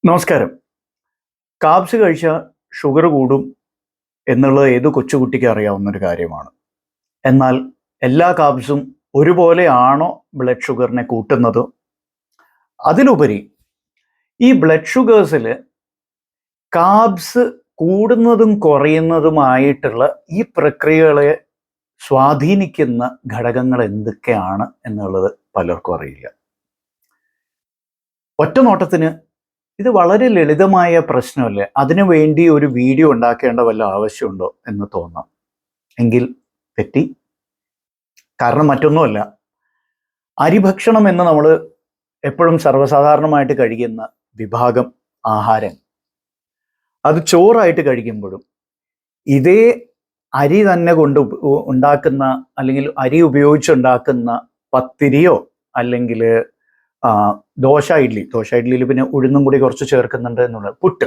നമസ്കാരം. കാബ്സ് കഴിച്ചാൽ ഷുഗർ കൂടും എന്നുള്ളത് ഏത് കൊച്ചുകുട്ടിക്ക് അറിയാവുന്ന ഒരു കാര്യമാണ്. എന്നാൽ എല്ലാ കാബ്സും ഒരുപോലെയാണോ ബ്ലഡ് ഷുഗറിനെ കൂട്ടുന്നത്? അതിലുപരി ഈ ബ്ലഡ് ഷുഗേഴ്സിൽ കാബ്സ് കൂടുന്നതും കുറയുന്നതുമായിട്ടുള്ള ഈ പ്രക്രിയകളെ സ്വാധീനിക്കുന്ന ഘടകങ്ങൾ എന്തൊക്കെയാണ് എന്നുള്ളത് പലർക്കും അറിയില്ല. ഒറ്റ നോട്ടത്തിന് ഇത് വളരെ ലളിതമായ പ്രശ്നമല്ലേ, അതിനു വേണ്ടി ഒരു വീഡിയോ ഉണ്ടാക്കേണ്ട വല്ല ആവശ്യമുണ്ടോ എന്ന് തോന്നാം. എങ്കിൽ തെറ്റി. കാരണം മറ്റൊന്നുമല്ല, അരിഭക്ഷണം എന്ന് നമ്മൾ എപ്പോഴും സർവ്വസാധാരണമായിട്ട് കഴിക്കുന്ന വിഭാഗം ആഹാരം, അത് ചോറായിട്ട് കഴിക്കുമ്പോഴും ഇതേ അരി തന്നെ കൊണ്ട് ഉണ്ടാക്കുന്ന അല്ലെങ്കിൽ അരി ഉപയോഗിച്ചുണ്ടാക്കുന്ന പത്തിരിയോ അല്ലെങ്കിൽ ദോശ ഇഡ്ഡലിയിൽ പിന്നെ ഉഴുന്നും കൂടി കുറച്ച് ചേർക്കുന്നുണ്ട് എന്നുള്ളത്, പുട്ട്,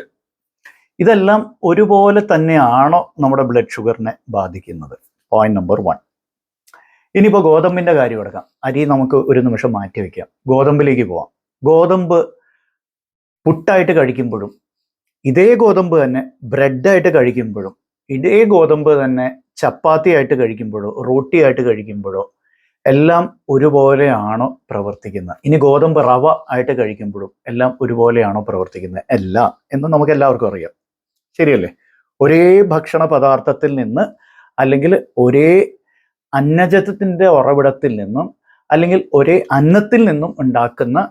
ഇതെല്ലാം ഒരുപോലെ തന്നെയാണോ നമ്മുടെ ബ്ലഡ് ഷുഗറിനെ ബാധിക്കുന്നത്? Point number 1. ഇനിയിപ്പോൾ ഗോതമ്പിന്റെ കാര്യം എടുക്കാം. അരി നമുക്ക് ഒരു നിമിഷം മാറ്റി വയ്ക്കാം, ഗോതമ്പിലേക്ക് പോവാം. ഗോതമ്പ് പുട്ടായിട്ട് കഴിക്കുമ്പോഴും ഇതേ ഗോതമ്പ് തന്നെ ബ്രെഡായിട്ട് കഴിക്കുമ്പോഴും ഇതേ ഗോതമ്പ് തന്നെ ചപ്പാത്തി ആയിട്ട് കഴിക്കുമ്പോഴോ റോട്ടി ആയിട്ട് കഴിക്കുമ്പോഴോ എല്ലാം ഒരുപോലെയാണോ പ്രവർത്തിക്കുന്നത്? ഇനി ഗോതമ്പ് റവ ആയിട്ട് കഴിക്കുമ്പോഴും എല്ലാം ഒരുപോലെയാണോ പ്രവർത്തിക്കുന്നത്? അല്ല എന്ന് നമുക്ക് എല്ലാവർക്കും അറിയാം, ശരിയല്ലേ? ഒരേ ഭക്ഷണ പദാർത്ഥത്തിൽ നിന്ന് അല്ലെങ്കിൽ ഒരേ അന്നജത്തിന്റെ ഉറവിടത്തിൽ നിന്നും അല്ലെങ്കിൽ ഒരേ അന്നത്തിൽ നിന്നും ഉണ്ടാക്കുന്ന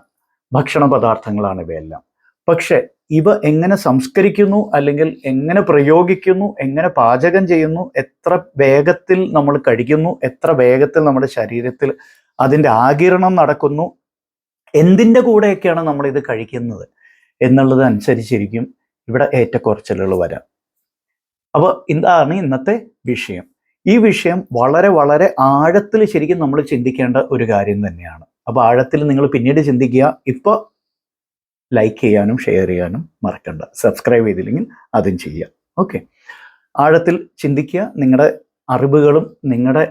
ഭക്ഷണ പദാർത്ഥങ്ങളാണ് ഇവയെല്ലാം. പക്ഷെ ഇവ എങ്ങനെ സംസ്കരിക്കുന്നു അല്ലെങ്കിൽ എങ്ങനെ പ്രയോഗിക്കുന്നു, എങ്ങനെ പാചകം ചെയ്യുന്നു, എത്ര വേഗത്തിൽ നമ്മൾ കഴിക്കുന്നു, എത്ര വേഗത്തിൽ നമ്മുടെ ശരീരത്തിൽ അതിൻ്റെ ആഗിരണം നടക്കുന്നു, എന്തിൻ്റെ കൂടെയൊക്കെയാണ് നമ്മൾ ഇത് കഴിക്കുന്നത് എന്നുള്ളത് അനുസരിച്ചിരിക്കും ഇവിടെ ഏറ്റക്കുറച്ചിലുകൾ വരാം. അപ്പോൾ ഇതാണ് ഇന്നത്തെ വിഷയം. ഈ വിഷയം വളരെ വളരെ ആഴത്തിൽ ശരിക്കും നമ്മൾ ചിന്തിക്കേണ്ട ഒരു കാര്യം തന്നെയാണ്. അപ്പോൾ ആഴത്തിൽ നിങ്ങൾ പിന്നീട് ചിന്തിക്കുക. ഇപ്പോൾ ലൈക്ക് ചെയ്യാനും ഷെയർ ചെയ്യാനും മറക്കണ്ട. സബ്സ്ക്രൈബ് ചെയ്തില്ലെങ്കിൽ അതും ചെയ്യുക. ഓക്കെ, ആഴത്തിൽ ചിന്തിക്കുക. നിങ്ങളുടെ അറിവുകളും നിങ്ങളുടെ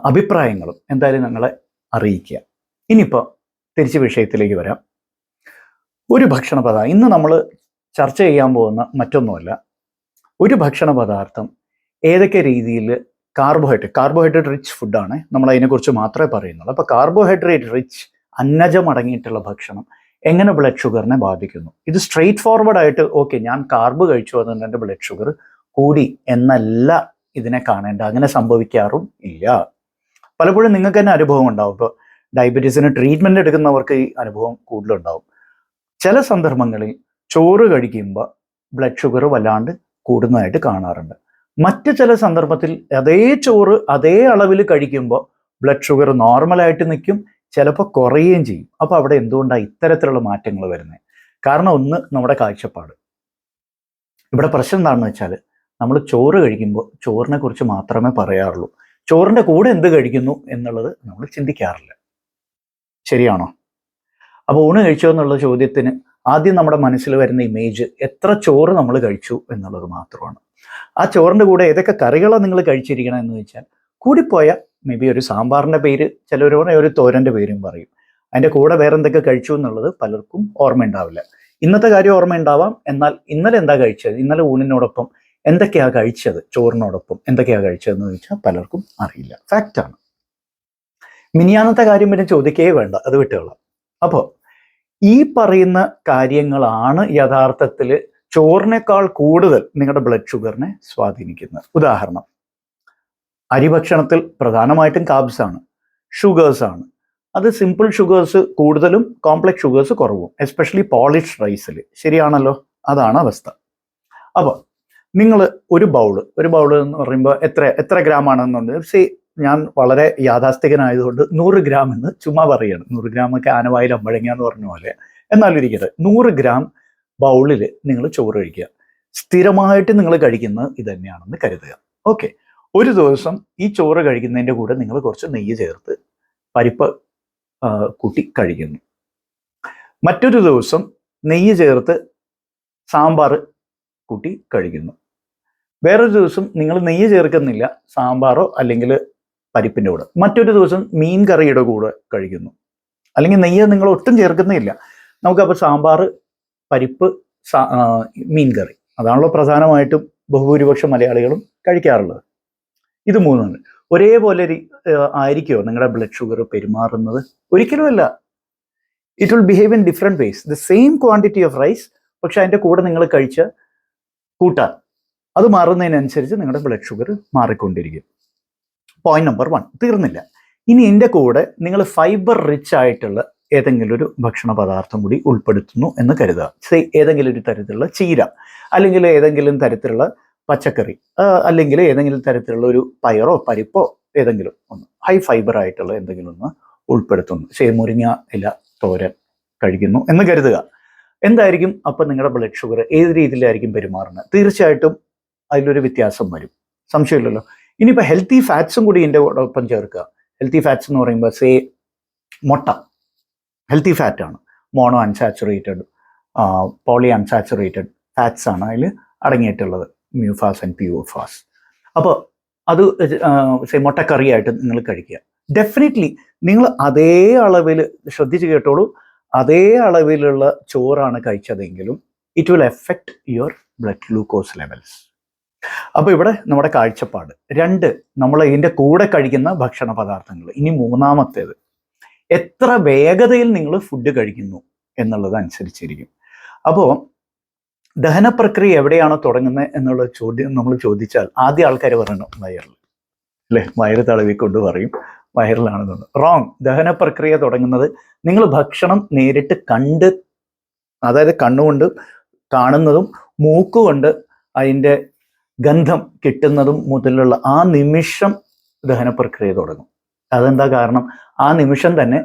അഭിപ്രായങ്ങളും എന്തായാലും ഞങ്ങളെ അറിയിക്കുക. ഇനിയിപ്പോൾ തിരിച്ച് വിഷയത്തിലേക്ക് വരാം. ഒരു ഭക്ഷണ പദാർത്ഥം ഇന്ന് നമ്മൾ ചർച്ച ചെയ്യാൻ പോകുന്ന മറ്റൊന്നുമല്ല, ഒരു ഭക്ഷണ പദാർത്ഥം ഏതൊക്കെ രീതിയിൽ കാർബോഹൈഡ്രേറ്റ് റിച്ച് ഫുഡാണ്, നമ്മൾ അതിനെക്കുറിച്ച് മാത്രമേ പറയുന്നുള്ളൂ. അപ്പോൾ കാർബോഹൈഡ്രേറ്റ് റിച്ച് അന്നജം അടങ്ങിയിട്ടുള്ള ഭക്ഷണം എങ്ങനെ ബ്ലഡ് ഷുഗറിനെ ബാധിക്കുന്നു? ഇത് സ്ട്രെയിറ്റ് ഫോർവേഡ് ആയിട്ട് ഓക്കെ ഞാൻ കാർബ് കഴിച്ചു അതുകൊണ്ട് എൻ്റെ ബ്ലഡ് ഷുഗർ കൂടി എന്നല്ല ഇതിനെ കാണേണ്ട. അങ്ങനെ സംഭവിക്കാറും ഇല്ല. പലപ്പോഴും നിങ്ങൾക്ക് തന്നെ അനുഭവം ഉണ്ടാവും. ഇപ്പോൾ ഡയബറ്റീസിന് ട്രീറ്റ്മെൻറ്റ് എടുക്കുന്നവർക്ക് ഈ അനുഭവം കൂടുതലുണ്ടാവും. ചില സന്ദർഭങ്ങളിൽ ചോറ് കഴിക്കുമ്പോൾ ബ്ലഡ് ഷുഗർ വല്ലാണ്ട് കൂടുന്നതായിട്ട് കാണാറുണ്ട്. മറ്റ് ചില സന്ദർഭത്തിൽ അതേ ചോറ് അതേ അളവിൽ കഴിക്കുമ്പോൾ ബ്ലഡ് ഷുഗർ നോർമലായിട്ട് നിൽക്കും, ചിലപ്പോൾ കുറയുകയും ചെയ്യും. അപ്പോൾ അവിടെ എന്തുകൊണ്ടാണ് ഇത്തരത്തിലുള്ള മാറ്റങ്ങൾ വരുന്നത്? കാരണം ഒന്ന്, നമ്മുടെ കാഴ്ചപ്പാട്. ഇവിടെ പ്രശ്നം എന്താണെന്ന് വെച്ചാൽ നമ്മൾ ചോറ് കഴിക്കുമ്പോൾ ചോറിനെ കുറിച്ച് മാത്രമേ പറയാറുള്ളൂ. ചോറിൻ്റെ കൂടെ എന്ത് കഴിക്കുന്നു എന്നുള്ളത് നമ്മൾ ചിന്തിക്കാറില്ല. ശരിയാണോ? അപ്പോൾ ഊണ് കഴിച്ചോ എന്നുള്ള ചോദ്യത്തിന് ആദ്യം നമ്മുടെ മനസ്സിൽ വരുന്ന ഇമേജ് എത്ര ചോറ് നമ്മൾ കഴിച്ചു എന്നുള്ളത് മാത്രമാണ്. ആ ചോറിൻ്റെ കൂടെ ഏതൊക്കെ കറികളാണ് നിങ്ങൾ കഴിച്ചിരിക്കണം എന്ന് വെച്ചാൽ, കൂടിപ്പോയ മേ ബി ഒരു സാമ്പാറിൻ്റെ പേര്, ചിലരോടെ ഒരു തോരൻ്റെ പേരും പറയും. അതിൻ്റെ കൂടെ വേറെ എന്തൊക്കെ കഴിച്ചു എന്നുള്ളത് പലർക്കും ഓർമ്മയുണ്ടാവില്ല. ഇന്നത്തെ കാര്യം ഓർമ്മയുണ്ടാവാം, എന്നാൽ ഇന്നലെ എന്താ കഴിച്ചത്, ഇന്നലെ ഊണിനോടൊപ്പം എന്തൊക്കെയാണ് കഴിച്ചത്, ചോറിനോടൊപ്പം എന്തൊക്കെയാണ് കഴിച്ചതെന്ന് ചോദിച്ചാൽ പലർക്കും അറിയില്ല. ഫാക്റ്റാണ്. മിനിയാന്നത്തെ കാര്യം പിന്നെ ചോദിക്കുകയേ വേണ്ട, അത് വിട്ടുകൊള്ളാം. അപ്പോൾ ഈ പറയുന്ന കാര്യങ്ങളാണ് യഥാർത്ഥത്തിൽ ചോറിനേക്കാൾ കൂടുതൽ നിങ്ങളുടെ ബ്ലഡ് ഷുഗറിനെ സ്വാധീനിക്കുന്നത്. ഉദാഹരണം, അരിഭക്ഷണത്തിൽ പ്രധാനമായിട്ടും കാബ്സ് ആണ്, ഷുഗേഴ്സ് ആണ്. അത് സിമ്പിൾ ഷുഗേഴ്സ് കൂടുതലും കോംപ്ലക്സ് ഷുഗേഴ്സ് കുറവും, എസ്പെഷ്യലി പോളിഷ്ഡ് റൈസിൽ. ശരിയാണല്ലോ? അതാണ് അവസ്ഥ. അപ്പോൾ നിങ്ങൾ ഒരു ബൗള് എന്ന് പറയുമ്പോൾ എത്ര ഗ്രാം ആണെന്നുണ്ട്, ഞാൻ വളരെ യാഥാസ്ഥികനായതുകൊണ്ട് 100 ഗ്രാം എന്ന് ചുമ്മാ പറയുകയാണ്. 100 ഗ്രാമൊക്കെ ആനവായിൽ അമ്പഴങ്ങ എന്ന് പറഞ്ഞ പോലെ. എന്നാലും ഇരിക്കട്ടെ, 100 ഗ്രാം ബൗളിൽ നിങ്ങൾ ചോറ് കഴിക്കുക. സ്ഥിരമായിട്ട് നിങ്ങൾ കഴിക്കുന്നത് ഇത് തന്നെയാണെന്ന് കരുതുക. ഓക്കെ, ഒരു ദിവസം ഈ ചോറ് കഴിക്കുന്നതിൻ്റെ കൂടെ നിങ്ങൾ കുറച്ച് നെയ്യ് ചേർത്ത് പരിപ്പ് കൂട്ടി കഴിക്കുന്നു. മറ്റൊരു ദിവസം നെയ്യ് ചേർത്ത് സാമ്പാർ കൂട്ടി കഴിക്കുന്നു. വേറൊരു ദിവസം നിങ്ങൾ നെയ്യ് ചേർക്കുന്നില്ല, സാമ്പാറോ അല്ലെങ്കിൽ പരിപ്പിൻ്റെ കൂടെ. മറ്റൊരു ദിവസം മീൻ കറിയുടെ കൂടെ കഴിക്കുന്നു. അല്ലെങ്കിൽ നെയ്യ് നിങ്ങൾ ഒട്ടും ചേർക്കുന്നില്ല. നമുക്കപ്പോൾ സാമ്പാർ പരിപ്പ്, മീൻ കറി. അതാണല്ലോ പ്രധാനമായിട്ടും ബഹുഭൂരിപക്ഷം മലയാളികളും കഴിക്കാറുള്ളത്. ഇത് മൂന്നാണ്. ഒരേപോലെ ആയിരിക്കുമോ നിങ്ങളുടെ ബ്ലഡ് ഷുഗർ പെരുമാറുന്നത്? ഒരിക്കലുമല്ല. It will behave in different ways. The same quantity of rice, പക്ഷെ അതിൻ്റെ കൂടെ നിങ്ങൾ കഴിച്ച കൂട്ടാൻ അത് മാറുന്നതിനനുസരിച്ച് നിങ്ങളുടെ ബ്ലഡ് ഷുഗർ മാറിക്കൊണ്ടിരിക്കും. പോയിന്റ് നമ്പർ 1 തീർന്നില്ല. ഇനി ഇതിൻ്റെ കൂടെ നിങ്ങൾ ഫൈബർ റിച്ച് ആയിട്ടുള്ള ഏതെങ്കിലും ഒരു ഭക്ഷണ പദാർത്ഥം കൂടി ഉൾപ്പെടുത്തുന്നു എന്ന് കരുതുക. ഏതെങ്കിലും ഒരു തരത്തിലുള്ള ചീര, അല്ലെങ്കിൽ ഏതെങ്കിലും തരത്തിലുള്ള പച്ചക്കറി, അല്ലെങ്കിൽ ഏതെങ്കിലും തരത്തിലുള്ള ഒരു പയറോ പരിപ്പോ ഏതെങ്കിലും ഒന്ന് ഹൈ ഫൈബർ ആയിട്ടുള്ള എന്തെങ്കിലും ഒന്ന് ഉൾപ്പെടുത്തുന്നു. മുരിങ്ങ ഇല തോരൻ കഴിക്കുന്നു എന്ന് കരുതുക. എന്തായിരിക്കും അപ്പം നിങ്ങളുടെ ബ്ലഡ് ഷുഗർ ഏത് രീതിയിലായിരിക്കും പെരുമാറുന്നത്? തീർച്ചയായിട്ടും അതിലൊരു വ്യത്യാസം വരും, സംശയമില്ലല്ലോ. ഇനിയിപ്പോൾ ഹെൽത്തി ഫാറ്റ്സും കൂടി ഇതിൻ്റെ ഒപ്പം ചേർക്കുക. ഹെൽത്തി ഫാറ്റ്സ് എന്ന് പറയുമ്പോൾ മുട്ട ഹെൽത്തി ഫാറ്റാണ്. Mono unsaturated, poly unsaturated fats ആണ് അതിൽ അടങ്ങിയിട്ടുള്ളത്, മ്യൂഫാസ് ആൻഡ് പ്യൂഫാസ്. അപ്പോൾ അത് മുട്ടക്കറിയായിട്ട് നിങ്ങൾ കഴിക്കുക. ഡെഫിനറ്റ്ലി നിങ്ങൾ അതേ അളവിൽ, ശ്രദ്ധിച്ച് കേട്ടോളൂ, അതേ അളവിലുള്ള ചോറാണ് കഴിച്ചതെങ്കിലും it will affect your blood glucose levels. അപ്പോൾ ഇവിടെ നമ്മുടെ കാഴ്ചപ്പാട് 2, നമ്മൾ ഇതിൻ്റെ കൂടെ കഴിക്കുന്ന ഭക്ഷണ പദാർത്ഥങ്ങൾ. ഇനി മൂന്നാമത്തേത്, എത്ര വേഗതയിൽ നിങ്ങൾ ഫുഡ് കഴിക്കുന്നു എന്നുള്ളത് അനുസരിച്ചിരിക്കും. അപ്പോൾ ദഹന പ്രക്രിയ എവിടെയാണ് തുടങ്ങുന്നത് എന്നുള്ള ചോദ്യം നമ്മൾ ചോദിച്ചാൽ ആദ്യം ആൾക്കാർ പറയണം വയറിൽ, അല്ലേ? വയറ് തടവിക്കൊണ്ട് പറയും വയറിലാണെന്നുണ്ട്. റോങ്. ദഹന പ്രക്രിയ തുടങ്ങുന്നത് നിങ്ങൾ ഭക്ഷണം നേരിട്ട് കണ്ട്, അതായത് കണ്ണുകൊണ്ട് കാണുന്നതും മൂക്കുകൊണ്ട് അതിൻ്റെ ഗന്ധം കിട്ടുന്നതും മുതലുള്ള ആ നിമിഷം ദഹന പ്രക്രിയ തുടങ്ങും. അതെന്താ കാരണം? ആ നിമിഷം തന്നെ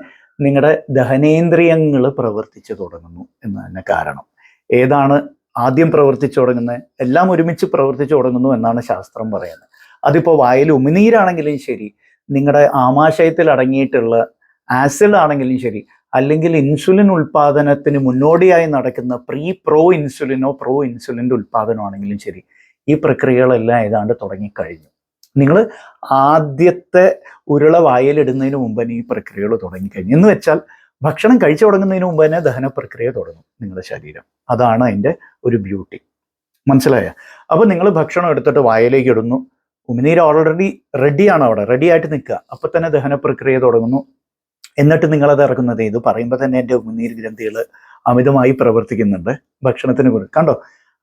നിങ്ങളുടെ ദഹനേന്ദ്രിയങ്ങൾ പ്രവർത്തിച്ചു തുടങ്ങുന്നു എന്ന് തന്നെ കാരണം. ഏതാണ് ആദ്യം പ്രവർത്തിച്ചു തുടങ്ങുന്നത്? എല്ലാം ഒരുമിച്ച് പ്രവർത്തിച്ചു തുടങ്ങുന്നു എന്നാണ് ശാസ്ത്രം പറയുന്നത്. അതിപ്പോൾ വായിൽ ഉമിനീരാണെങ്കിലും ശരി, നിങ്ങളുടെ ആമാശയത്തിൽ അടങ്ങിയിട്ടുള്ള ആസിഡ് ആണെങ്കിലും ശരി, അല്ലെങ്കിൽ ഇൻസുലിൻ ഉൽപ്പാദനത്തിന് മുന്നോടിയായി നടക്കുന്ന പ്രോ ഇൻസുലിൻ്റെ ഉൽപ്പാദനമാണെങ്കിലും ശരി, ഈ പ്രക്രിയകളെല്ലാം ഏതാണ്ട് തുടങ്ങിക്കഴിഞ്ഞു. നിങ്ങൾ ആദ്യത്തെ ഉരുള വായിലിടുന്നതിന് മുമ്പ് തന്നെ ഈ പ്രക്രിയകൾ തുടങ്ങിക്കഴിഞ്ഞു. എന്ന് വെച്ചാൽ ഭക്ഷണം കഴിച്ചു തുടങ്ങുന്നതിന് മുമ്പ് തന്നെ ദഹന പ്രക്രിയ തുടങ്ങും നിങ്ങളുടെ ശരീരം. അതാണ് അതിൻ്റെ ഒരു ബ്യൂട്ടി. മനസ്സിലായ? അപ്പോൾ നിങ്ങൾ ഭക്ഷണം എടുത്തിട്ട് വായിലേക്ക് ഇടുന്നു, ഉമിനീര് ഓൾറെഡി റെഡിയാണ്, അവിടെ റെഡി ആയിട്ട് നിൽക്കുക. അപ്പോൾ തന്നെ ദഹന പ്രക്രിയ തുടങ്ങുന്നു. എന്നിട്ട് നിങ്ങളത് ഇറക്കുന്നത്, ഇത് പറയുമ്പോൾ തന്നെ എൻ്റെ ഉമിനീര് ഗ്രന്ഥികൾ അമിതമായി പ്രവർത്തിക്കുന്നുണ്ട് ഭക്ഷണത്തിന് കൂടെ. കണ്ടോ?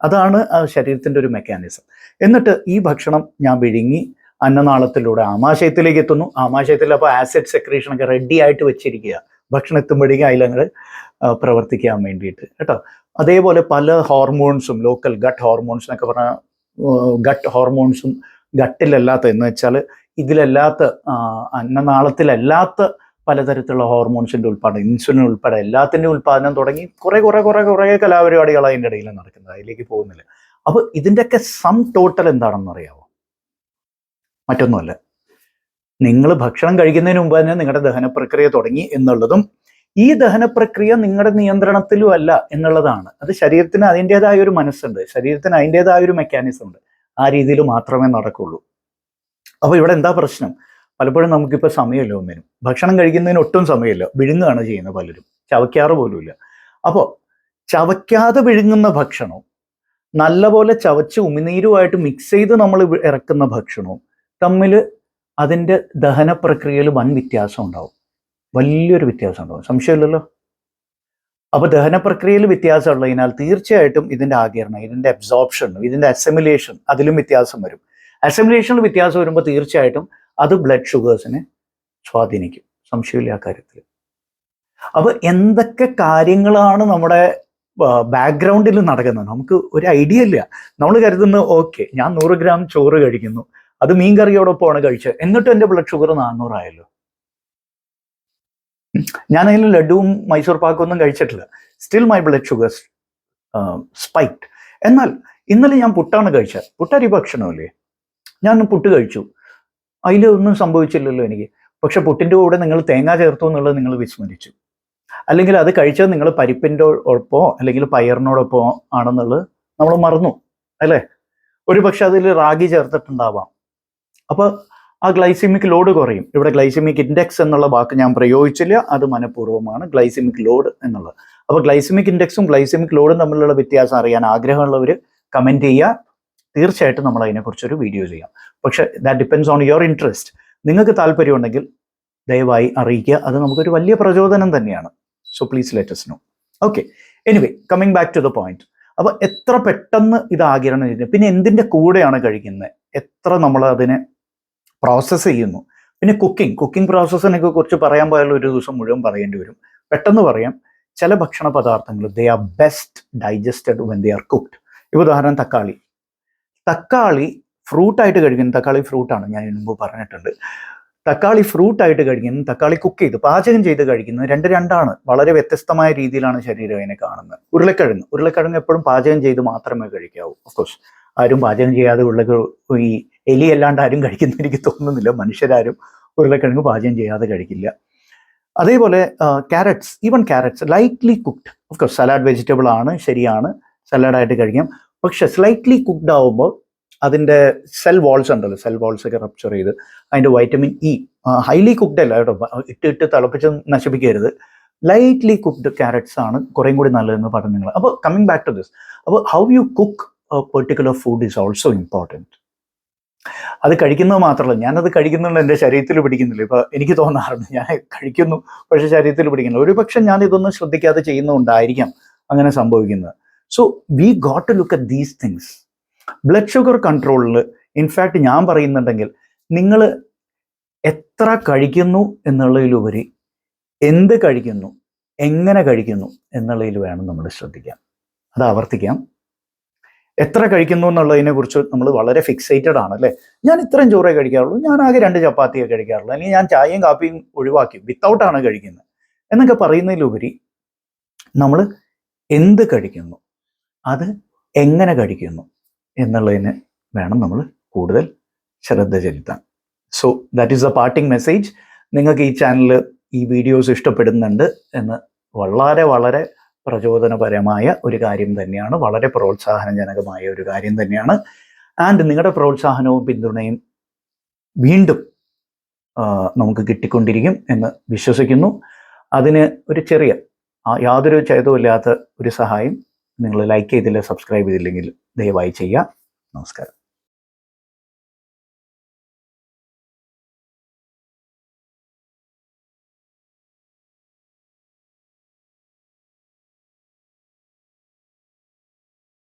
അതാണ് ആ ശരീരത്തിൻ്റെ ഒരു മെക്കാനിസം. എന്നിട്ട് ഈ ഭക്ഷണം ഞാൻ വിഴുങ്ങി അന്നനാളത്തിലൂടെ ആമാശയത്തിലേക്ക് എത്തുന്നു. ആമാശയത്തിൽ അപ്പോൾ ആസിഡ് സെക്രീഷനൊക്കെ റെഡി ആയിട്ട് വെച്ചിരിക്കുക, ഭക്ഷണം എത്തുമ്പോഴേക്കും അതിലങ്ങൾ പ്രവർത്തിക്കാൻ വേണ്ടിയിട്ട്, കേട്ടോ. അതേപോലെ പല ഹോർമോൺസും, ലോക്കൽ ഗട്ട് ഹോർമോൺസ് എന്നൊക്കെ പറഞ്ഞാൽ, ഗട്ട് ഹോർമോൺസും ഗട്ടിലല്ലാത്ത, എന്ന് വെച്ചാൽ ഇതിലല്ലാത്ത, അന്നനാളത്തിലല്ലാത്ത പലതരത്തിലുള്ള ഹോർമോൺസിൻ്റെ ഉൽപ്പാദനം, ഇൻസുലിൻ ഉൾപ്പെടെ എല്ലാത്തിൻ്റെ ഉൽപ്പാദനം തുടങ്ങി കുറേ കലാപരിപാടികൾ അതിൻ്റെ ഇടയിൽ നടക്കുന്നത്. അതിലേക്ക് പോകുന്നില്ല. അപ്പോൾ ഇതിൻ്റെയൊക്കെ സം ടോട്ടൽ എന്താണെന്ന് അറിയാമോ? മറ്റൊന്നുമല്ല, നിങ്ങൾ ഭക്ഷണം കഴിക്കുന്നതിന് മുമ്പ് തന്നെ നിങ്ങളുടെ ദഹന പ്രക്രിയ തുടങ്ങി എന്നുള്ളതും, ഈ ദഹന പ്രക്രിയ നിങ്ങളുടെ നിയന്ത്രണത്തിലും അല്ല എന്നുള്ളതാണ്. അത് ശരീരത്തിന് അതിൻ്റെതായ ഒരു മനസ്സുണ്ട്, ശരീരത്തിന് അതിൻ്റെതായ ഒരു മെക്കാനിസം ഉണ്ട്. ആ രീതിയിൽ മാത്രമേ നടക്കുള്ളൂ. അപ്പോൾ ഇവിടെ എന്താ പ്രശ്നം? പലപ്പോഴും നമുക്കിപ്പോൾ സമയമില്ല, ഒന്നിനും ഭക്ഷണം കഴിക്കുന്നതിന് ഒട്ടും സമയമില്ല, വിഴുങ്ങുകയാണ് ചെയ്യുന്നത് പലരും, ചവയ്ക്കാറ് പോലുമില്ല. അപ്പോൾ ചവയ്ക്കാതെ വിഴുങ്ങുന്ന ഭക്ഷണവും നല്ലപോലെ ചവച്ച് ഉമിനീരുമായിട്ട് മിക്സ് ചെയ്ത് നമ്മൾ ഇറക്കുന്ന ഭക്ഷണവും തമ്മിൽ അതിൻ്റെ ദഹന പ്രക്രിയയിൽ വൻ വ്യത്യാസം ഉണ്ടാവും, വലിയൊരു വ്യത്യാസം ഉണ്ടാവും, സംശയമില്ലല്ലോ. അപ്പോൾ ദഹന പ്രക്രിയയിൽ വ്യത്യാസം ഉള്ളതിനാൽ തീർച്ചയായിട്ടും ഇതിൻ്റെ ആഗിരണം, ഇതിൻ്റെ അബ്സോർപ്ഷൻ, ഇതിൻ്റെ അസിമിലേഷൻ, അതിലും വ്യത്യാസം വരും. അസിമിലേഷനിൽ വ്യത്യാസം വരുമ്പോൾ തീർച്ചയായിട്ടും അത് ബ്ലഡ് ഷുഗേഴ്സിനെ സ്വാധീനിക്കും, സംശയമില്ല ആ കാര്യത്തിൽ. അപ്പോൾ എന്തൊക്കെ കാര്യങ്ങളാണ് നമ്മുടെ ബാക്ക്ഗ്രൗണ്ടിൽ നടക്കുന്നത് നമുക്ക് ഒരു ഐഡിയ ഇല്ല. നമ്മൾ കരുതുന്നു ഓക്കെ, ഞാൻ 100 ഗ്രാം ചോറ് കഴിക്കുന്നു, അത് മീൻ കറിയോടൊപ്പമാണ് കഴിച്ചത്, എന്നിട്ടും എൻ്റെ ബ്ലഡ് ഷുഗർ 400 ആയല്ലോ. ഞാൻ അതിൽ ലഡുവും മൈസൂർ പാക്കും ഒന്നും കഴിച്ചിട്ടില്ല, സ്റ്റിൽ മൈ ബ്ലഡ് ഷുഗർ സ്പൈക്ഡ്. എന്നാൽ ഇന്നലെ ഞാൻ പുട്ടാണ് കഴിച്ചത്, പുട്ടരി ഭക്ഷണമല്ലേ, ഞാൻ പുട്ട് കഴിച്ചു, അതിലൊന്നും സംഭവിച്ചില്ലല്ലോ എനിക്ക്. പക്ഷെ പുട്ടിൻ്റെ കൂടെ നിങ്ങൾ തേങ്ങ ചേർത്തു എന്നുള്ളത് നിങ്ങൾ വിസ്മരിച്ചു, അല്ലെങ്കിൽ അത് കഴിച്ചത് നിങ്ങൾ പരിപ്പിൻ്റെ ഒപ്പമോ അല്ലെങ്കിൽ പയറിനോടൊപ്പമോ ആണെന്നുള്ളത് നമ്മൾ മറന്നു, അല്ലേ? ഒരു പക്ഷെ അതിൽ റാഗി ചേർത്തിട്ടുണ്ടാവാം. അപ്പോൾ ആ ഗ്ലൈസിമിക് ലോഡ് കുറയും. ഇവിടെ ഗ്ലൈസിമിക് ഇൻഡെക്സ് എന്നുള്ള വാക്ക് ഞാൻ പ്രയോഗിച്ചില്ല, അത് മനഃപൂർവ്വമാണ്, ഗ്ലൈസിമിക് ലോഡ് എന്നുള്ളത്. അപ്പോൾ ഗ്ലൈസമിക് ഇൻഡെക്സും ഗ്ലൈസമിക് ലോഡും തമ്മിലുള്ള വ്യത്യാസം അറിയാൻ ആഗ്രഹമുള്ളവർ കമൻറ്റ് ചെയ്യുക. തീർച്ചയായിട്ടും നമ്മൾ അതിനെക്കുറിച്ചൊരു വീഡിയോ ചെയ്യാം. പക്ഷേ that depends on your interest. നിങ്ങൾക്ക് താല്പര്യമുണ്ടെങ്കിൽ ദയവായി അറിയിക്കുക. അത് നമുക്കൊരു വലിയ പ്രചോദനം തന്നെയാണ്. So please let us know. Okay, anyway coming back to the point. അപ്പോൾ എത്ര പെട്ടെന്ന് ഇത് ആഗിരണം ചെയ്യുന്നത്, പിന്നെ എന്തിൻ്റെ കൂടെയാണ് കഴിക്കുന്നത്, എത്ര നമ്മൾ അതിനെ പ്രോസസ്സ് ചെയ്യുന്നു, പിന്നെ കുക്കിംഗ് പ്രോസസ്സിനെ കുറിച്ച് പറയാൻ പോയാൽ ഒരു ദിവസം മുഴുവൻ പറയേണ്ടി വരും. പെട്ടെന്ന് പറയാം, ചില ഭക്ഷണ പദാർത്ഥങ്ങൾ they are best digested when they are cooked. ഇപ്പോൾ ഉദാഹരണം തക്കാളി ഫ്രൂട്ടായിട്ട് കഴിക്കുന്നത്, തക്കാളി ഫ്രൂട്ടാണ്, ഞാൻ ഇതിനു മുമ്പ് പറഞ്ഞിട്ടുണ്ട്. തക്കാളി ഫ്രൂട്ടായിട്ട് കഴിക്കുന്നത്, തക്കാളി കുക്ക് ചെയ്ത് പാചകം ചെയ്ത് കഴിക്കുന്നത് രണ്ടാണ്. വളരെ വ്യത്യസ്തമായ രീതിയിലാണ് ശരീരം അതിനെ കാണുന്നത്. ഉരുളക്കിഴങ്ങ് എപ്പോഴും പാചകം ചെയ്ത് മാത്രമേ കഴിക്കാവൂ. ഓഫ്കോഴ്സ് ആരും പാചകം ചെയ്യാതെ ഈ എലി അല്ലാണ്ട് ആരും കഴിക്കുന്ന എനിക്ക് തോന്നുന്നില്ല. മനുഷ്യരാരും ഉരുളക്കിഴങ്ങ് പാചകം ചെയ്യാതെ കഴിക്കില്ല. അതേപോലെ carrots lightly cooked. Of course salad vegetable ആണ്, ശരിയാണ്, സലാഡായിട്ട് കഴിക്കാം. പക്ഷെ സ്ലൈറ്റ്ലി കുക്ക്ഡ് ആവുമ്പോൾ അതിൻ്റെ സെൽ വാൾസ് ഉണ്ടല്ലോ, സെൽ വാൾസ് ഒക്കെ റപ്ചർ ചെയ്ത് അതിൻ്റെ വൈറ്റമിൻ ഇ, ഹൈലി കുക്ക്ഡ് അല്ല കേട്ടോ, ഇട്ട് തിളപ്പിച്ച് നശിപ്പിക്കരുത്. ലൈറ്റ്ലി കുക്ക്ഡ് ക്യാരറ്റ്സ് ആണ് കുറേയും കൂടി നല്ലതെന്ന് പഠനങ്ങൾ. അപ്പോൾ കമ്മിങ് ബാക്ക് ടു ദിസ്, അപ്പോൾ how you cook A particular food is also important. അത് കഴിക്കുന്നത് മാത്രമല്ല, ഞാനത് കഴിക്കുന്നുണ്ട്, എൻ്റെ ശരീരത്തിൽ പിടിക്കുന്നില്ല. ഇപ്പോൾ എനിക്ക് തോന്നാറുണ്ട് ഞാൻ കഴിക്കുന്നു പക്ഷേ ശരീരത്തിൽ പിടിക്കുന്നില്ല. ഒരു പക്ഷെ ഞാൻ ഇതൊന്നും ശ്രദ്ധിക്കാതെ ചെയ്യുന്നതുകൊണ്ടായിരിക്കാം അങ്ങനെ സംഭവിക്കുന്നത്. So we got to look at these things. Blood sugar കൺട്രോളിൽ ഇൻഫാക്റ്റ് ഞാൻ പറയുന്നുണ്ടെങ്കിൽ നിങ്ങൾ എത്ര കഴിക്കുന്നു എന്നുള്ളതിലുപരി എന്ത് കഴിക്കുന്നു, എങ്ങനെ കഴിക്കുന്നു എന്നുള്ളതിൽ വേണം നമ്മൾ ശ്രദ്ധിക്കാൻ. അത് ആവർത്തിക്കാം. എത്ര കഴിക്കുന്നു എന്നുള്ളതിനെ കുറിച്ച് നമ്മൾ വളരെ ഫിക്സേറ്റഡ് ആണ് അല്ലേ. ഞാൻ ഇത്രയും ചോറേ കഴിക്കാറുള്ളൂ, ഞാൻ ആകെ 2 ചപ്പാത്തിയെ കഴിക്കാറുള്ളൂ, അല്ലെങ്കിൽ ഞാൻ ചായയും കാപ്പിയും ഒഴിവാക്കി വിത്തൗട്ടാണ് കഴിക്കുന്നത് എന്നൊക്കെ പറയുന്നതിലുപരി നമ്മൾ എന്ത് കഴിക്കുന്നു, അത് എങ്ങനെ കഴിക്കുന്നു എന്നുള്ളതിന് വേണം നമ്മൾ കൂടുതൽ ശ്രദ്ധ ചെലുത്താൻ. So that is A parting message. നിങ്ങൾക്ക് ഈ ചാനൽ, ഈ വീഡിയോസ് ഇഷ്ടപ്പെടുന്നുണ്ട് എന്ന് വളരെ വളരെ പ്രചോദനപരമായ ഒരു കാര്യം തന്നെയാണ്, വളരെ പ്രോത്സാഹനജനകമായ ഒരു കാര്യം തന്നെയാണ്. ആൻഡ് നിങ്ങളുടെ പ്രോത്സാഹനവും പിന്തുണയും വീണ്ടും നമുക്ക് കിട്ടിക്കൊണ്ടിരിക്കും എന്ന് വിശ്വസിക്കുന്നു. അതിന് ഒരു ചെറിയ, യാതൊരു ഛേദവുമില്ലാത്ത ഒരു സഹായം, നിങ്ങൾ ലൈക്ക് ചെയ്തില്ല, സബ്സ്ക്രൈബ് ചെയ്തില്ലെങ്കിൽ ദയവായി ചെയ്യുക. നമസ്കാരം.